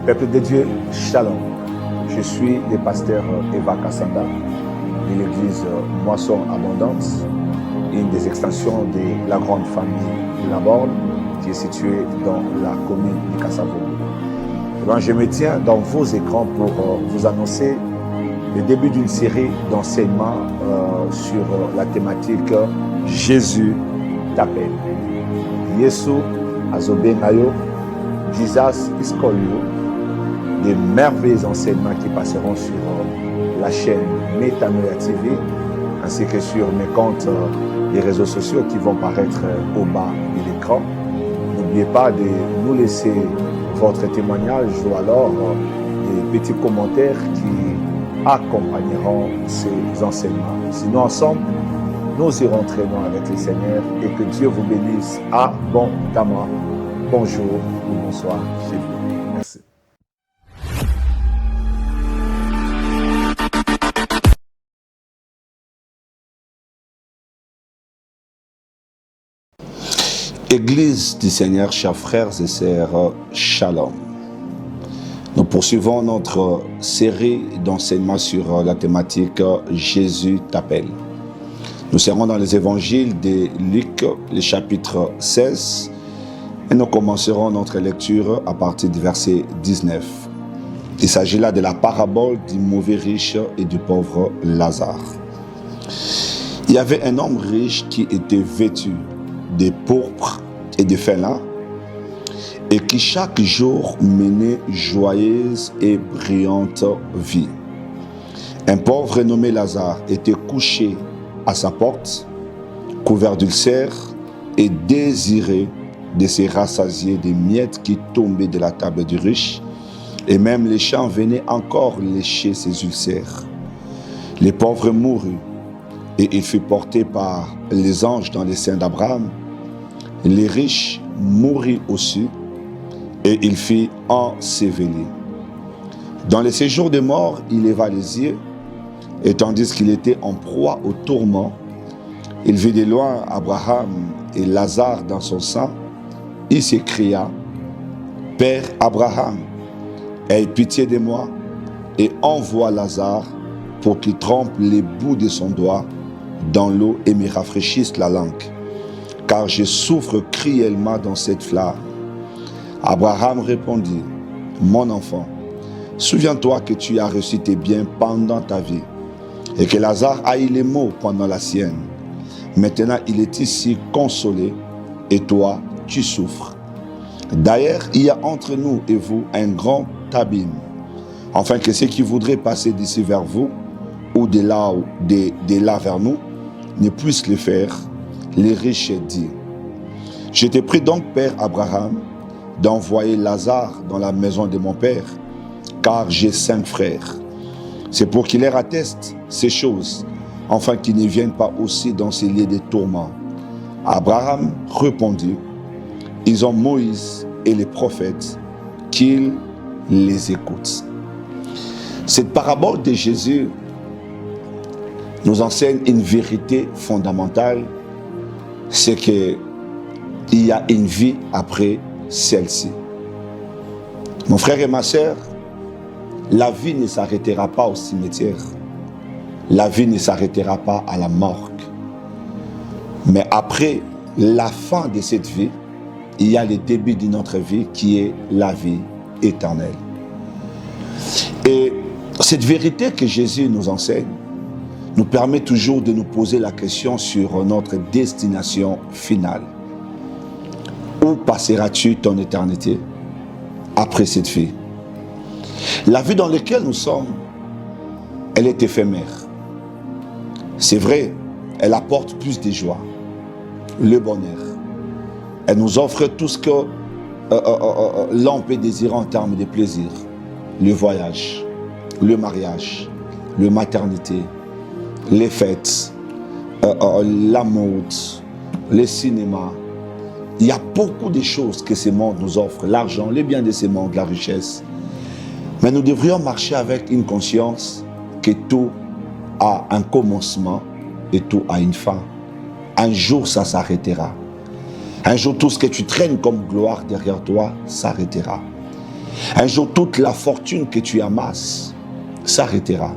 Peuple de Dieu, Shalom. Je suis le pasteur Eva Kassanda de l'église Moisson Abondance, une des extensions de la grande famille de la Borne qui est située dans la commune de Kassavo. Je me tiens dans vos écrans pour vous annoncer le début d'une série d'enseignements sur la thématique Jésus t'appelle. Yesu azobengayo, Jesus is calling you. Des merveilleux enseignements qui passeront sur la chaîne Metanoia TV ainsi que sur mes comptes des réseaux sociaux qui vont paraître au bas de l'écran. N'oubliez pas de nous laisser votre témoignage ou alors des petits commentaires qui accompagneront ces enseignements. Sinon, ensemble, nous irons très loin avec le Seigneur et que Dieu vous bénisse abondamment. Bonjour ou bonsoir chez vous. Merci. Église du Seigneur, chers frères et sœurs, Shalom. Nous poursuivons notre série d'enseignements sur la thématique Jésus t'appelle. Nous serons dans les évangiles de Luc, le chapitre 16, et nous commencerons notre lecture à partir du verset 19. Il s'agit là de la parabole du mauvais riche et du pauvre Lazare. Il y avait un homme riche qui était vêtu de pourpre et de félin, et qui chaque jour menait joyeuse et brillante vie. Un pauvre nommé Lazare était couché à sa porte, couvert d'ulcères et désiré de se rassasier des miettes qui tombaient de la table du riche, et même les chiens venaient encore lécher ses ulcères. Le pauvre mourut, et il fut porté par les anges dans les seins d'Abraham. Les riches mourut aussi, et il fut enseveli. Dans le séjour des morts, il leva les yeux, et tandis qu'il était en proie au tourment, il vit de loin Abraham et Lazare dans son sein. Il s'écria: « Père Abraham, aie pitié de moi et envoie Lazare pour qu'il trempe les bouts de son doigt dans l'eau et me rafraîchisse la langue, car je souffre cruellement dans cette flamme. » Abraham répondit: « Mon enfant, souviens-toi que tu as reçu tes biens pendant ta vie, et que Lazare a eu les maux pendant la sienne. Maintenant, il est ici consolé, et toi, tu souffres. D'ailleurs, il y a entre nous et vous un grand abîme, afin que ceux qui voudraient passer d'ici vers vous, ou de là vers nous, ne puissent le faire. » Les riches dit: « Je te prie donc, Père Abraham, d'envoyer Lazare dans la maison de mon père, car j'ai 5 frères. C'est pour qu'il leur atteste ces choses, afin qu'ils ne viennent pas aussi dans ces lieux de tourment. » Abraham répondit: « Ils ont Moïse et les prophètes, qu'ils les écoutent. » Cette parabole de Jésus nous enseigne une vérité fondamentale, c'est qu'il y a une vie après celle-ci. Mon frère et ma sœur, la vie ne s'arrêtera pas au cimetière. La vie ne s'arrêtera pas à la morgue. Mais après la fin de cette vie, il y a le début de notre vie qui est la vie éternelle. Et cette vérité que Jésus nous enseigne nous permet toujours de nous poser la question sur notre destination finale. Où passeras-tu ton éternité après cette vie? La vie dans laquelle nous sommes, elle est éphémère. C'est vrai, elle apporte plus de joie, le bonheur. Elle nous offre tout ce que l'homme peut désirer en termes de plaisir. Le voyage, le mariage, la maternité, les fêtes, la mode, le cinéma. Il y a beaucoup de choses que ce monde nous offre. L'argent, les biens de ce monde, la richesse. Mais nous devrions marcher avec une conscience que tout a un commencement et tout a une fin. Un jour, ça s'arrêtera. Un jour, tout ce que tu traînes comme gloire derrière toi s'arrêtera. Un jour, toute la fortune que tu amasses s'arrêtera.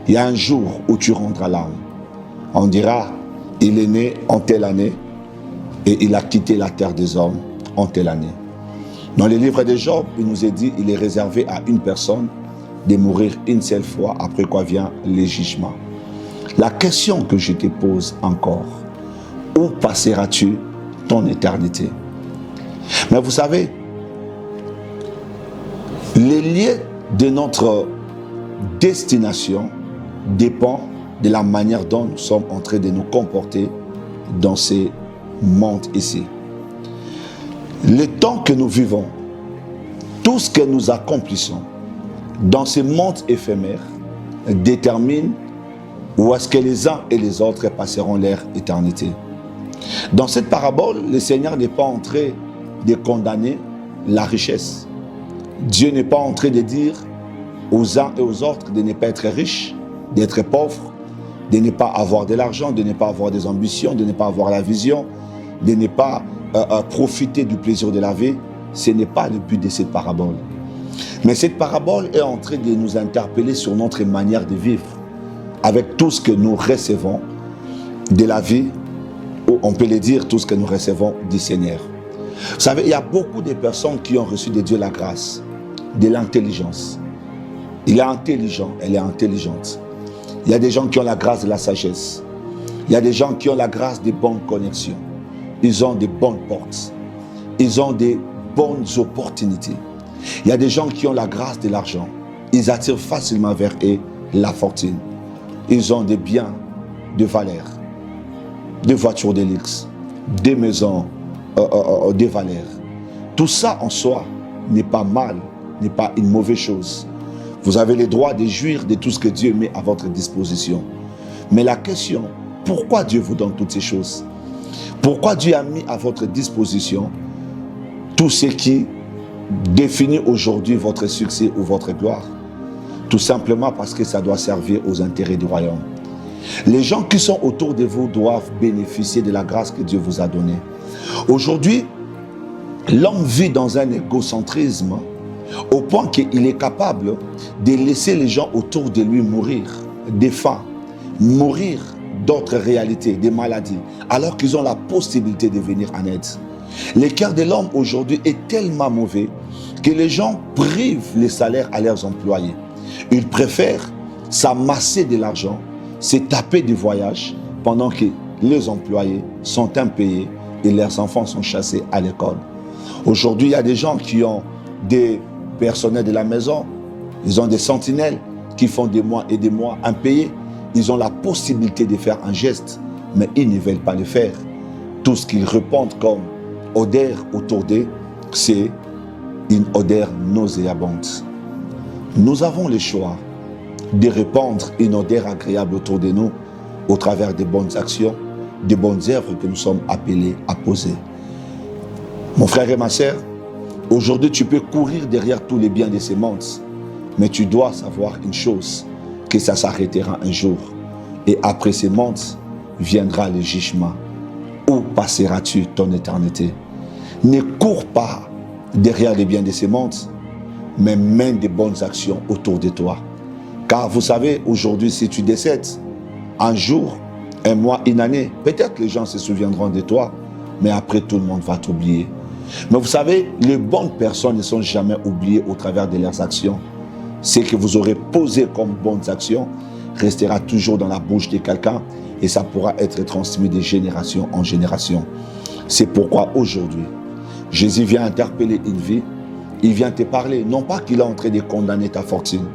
Il y a un jour où tu rendras l'âme. On dira, il est né en telle année et il a quitté la terre des hommes en telle année. Dans le livre de Job, il nous est dit, il est réservé à une personne de mourir une seule fois, après quoi vient le jugement. La question que je te pose encore, où passeras-tu ton éternité? Mais vous savez, les lieux de notre destination dépendent de la manière dont nous sommes en train de nous comporter dans ces mondes ici. Le temps que nous vivons, tout ce que nous accomplissons dans ces mondes éphémères détermine où est-ce que les uns et les autres passeront leur éternité. Dans cette parabole, le Seigneur n'est pas en train de condamner la richesse. Dieu n'est pas en train de dire aux uns et aux autres de ne pas être riches, d'être pauvres, de ne pas avoir de l'argent, de ne pas avoir des ambitions, de ne pas avoir la vision, de ne pas profiter du plaisir de la vie. Ce n'est pas le but de cette parabole. Mais cette parabole est en train de nous interpeller sur notre manière de vivre, avec tout ce que nous recevons de la vie, ou on peut le dire, tout ce que nous recevons du Seigneur. Vous savez, il y a beaucoup de personnes qui ont reçu de Dieu la grâce, de l'intelligence. Il est intelligent, elle est intelligente. Il y a des gens qui ont la grâce de la sagesse. Il y a des gens qui ont la grâce des bonnes connexions. Ils ont des bonnes portes. Ils ont des bonnes opportunités. Il y a des gens qui ont la grâce de l'argent. Ils attirent facilement vers eux la fortune. Ils ont des biens de valeur, des voitures de luxe, des maisons de valeur. Tout ça en soi n'est pas mal, n'est pas une mauvaise chose. Vous avez le droit de jouir de tout ce que Dieu met à votre disposition. Mais la question, pourquoi Dieu vous donne toutes ces choses? Pourquoi Dieu a mis à votre disposition tout ce qui définit aujourd'hui votre succès ou votre gloire? Tout simplement parce que ça doit servir aux intérêts du royaume. Les gens qui sont autour de vous doivent bénéficier de la grâce que Dieu vous a donnée. Aujourd'hui, l'homme vit dans un égocentrisme au point qu'il est capable de laisser les gens autour de lui mourir de faim, mourir d'autres réalités, des maladies, alors qu'ils ont la possibilité de venir en aide. Le cœur de l'homme aujourd'hui est tellement mauvais que les gens privent les salaires à leurs employés. Ils préfèrent s'amasser de l'argent, se taper du voyage pendant que les employés sont impayés et leurs enfants sont chassés à l'école. Aujourd'hui, il y a des gens qui ont des personnels de la maison, ils ont des sentinelles qui font des mois et des mois impayés. Ils ont la possibilité de faire un geste, mais ils ne veulent pas le faire. Tout ce qu'ils répandent comme odeur autour d'eux, c'est une odeur nauséabonde. Nous avons le choix de répandre une odeur agréable autour de nous au travers des bonnes actions, des bonnes œuvres que nous sommes appelés à poser. Mon frère et ma sœur, aujourd'hui tu peux courir derrière tous les biens de ces mondes, mais tu dois savoir une chose, que ça s'arrêtera un jour. Et après ces mondes, viendra le jugement. Où passeras-tu ton éternité? Ne cours pas derrière les biens de ces mondes, mais mène des bonnes actions autour de toi. Car vous savez, aujourd'hui, si tu décèdes, un jour, un mois, une année, peut-être les gens se souviendront de toi, mais après tout le monde va t'oublier. Mais vous savez, les bonnes personnes ne sont jamais oubliées au travers de leurs actions. Ce que vous aurez posé comme bonnes actions restera toujours dans la bouche de quelqu'un et ça pourra être transmis de génération en génération. C'est pourquoi aujourd'hui, Jésus vient interpeller une vie, il vient te parler, non pas qu'il est en train de condamner ta fortune,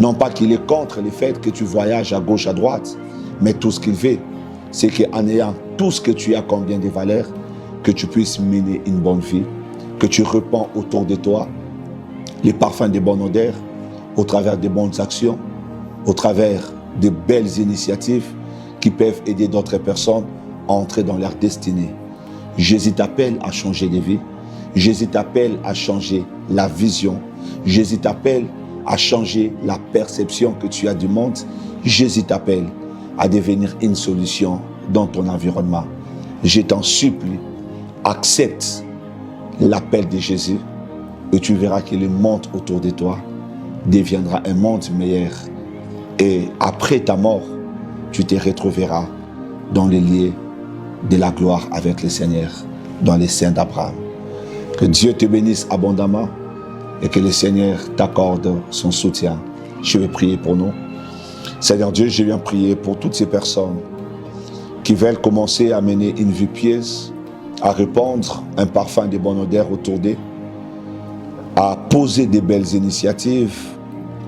non pas qu'il est contre le fait que tu voyages à gauche, à droite, mais tout ce qu'il veut, c'est qu'en ayant tout ce que tu as comme bien de valeur, que tu puisses mener une bonne vie, que tu répands autour de toi les parfums de bonne odeur, au travers de bonnes actions, au travers de belles initiatives qui peuvent aider d'autres personnes à entrer dans leur destinée. Jésus t'appelle à changer de vie. Jésus t'appelle à changer la vision. Jésus t'appelle à changer la perception que tu as du monde. Jésus t'appelle à devenir une solution dans ton environnement. Je t'en supplie, accepte l'appel de Jésus et tu verras que le monde autour de toi deviendra un monde meilleur. Et après ta mort, tu te retrouveras dans les lieux de la gloire avec le Seigneur, dans les saints d'Abraham. Que Dieu te bénisse abondamment et que le Seigneur t'accorde son soutien. Je vais prier pour nous. Seigneur Dieu, je viens prier pour toutes ces personnes qui veulent commencer à mener une vie pieuse, à répandre un parfum de bonne odeur autour d'eux, à poser des belles initiatives,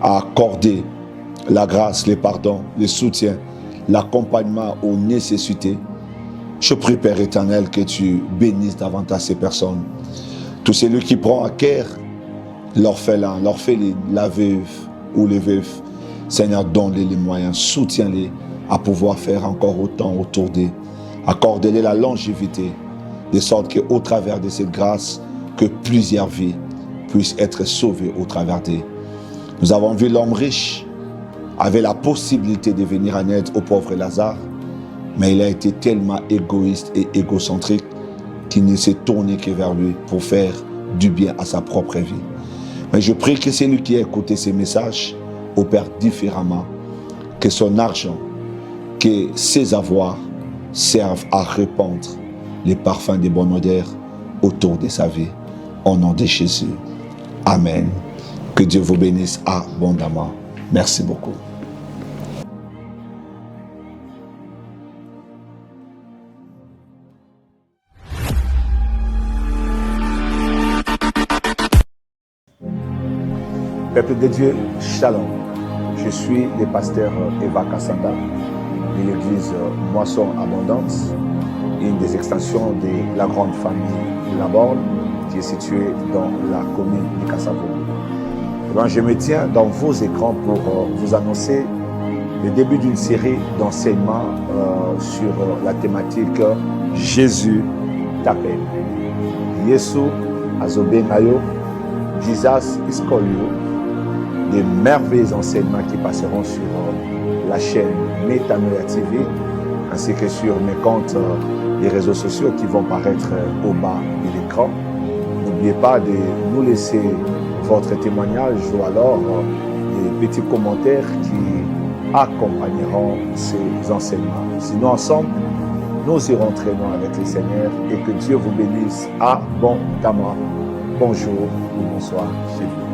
à accorder la grâce, le pardon, le soutien, l'accompagnement aux nécessités. Je prie, Père éternel, que tu bénisses davantage ces personnes. Tous celui qui prend à cœur l'orphelin, l'orpheline, la veuve ou les veufs, Seigneur, donne-les les moyens, soutiens-les à pouvoir faire encore autant autour d'eux. Accorde-les la longévité, de sorte qu'au travers de cette grâce, que plusieurs vies puissent être sauvées au travers d'eux. Nous avons vu l'homme riche avait la possibilité de venir en aide au pauvre Lazare, mais il a été tellement égoïste et égocentrique qu'il ne s'est tourné que vers lui pour faire du bien à sa propre vie. Mais je prie que celui qui a écouté ces messages opère différemment, que son argent, que ses avoirs servent à répandre les parfums de bonne odeur autour de sa vie. Au nom de Jésus. Amen. Que Dieu vous bénisse abondamment. Merci beaucoup. Peuple de Dieu, Shalom. Je suis le pasteur Eva Kassanda de l'église Moisson Abondance, une des extensions de la grande famille de la Borne qui est située dans la commune de Kassavo. Je me tiens dans vos écrans pour vous annoncer le début d'une série d'enseignements sur la thématique Jésus t'appelle. Yesu azobengayo, Jesus is calling you. Des merveilleux enseignements qui passeront sur la chaîne Metanoia TV ainsi que sur mes comptes des réseaux sociaux qui vont paraître au bas de l'écran. N'oubliez pas de nous laisser votre témoignage ou alors des petits commentaires qui accompagneront ces enseignements. Sinon, ensemble, nous irons très loin avec le Seigneur et que Dieu vous bénisse abondamment. Bonjour ou bonsoir chez vous.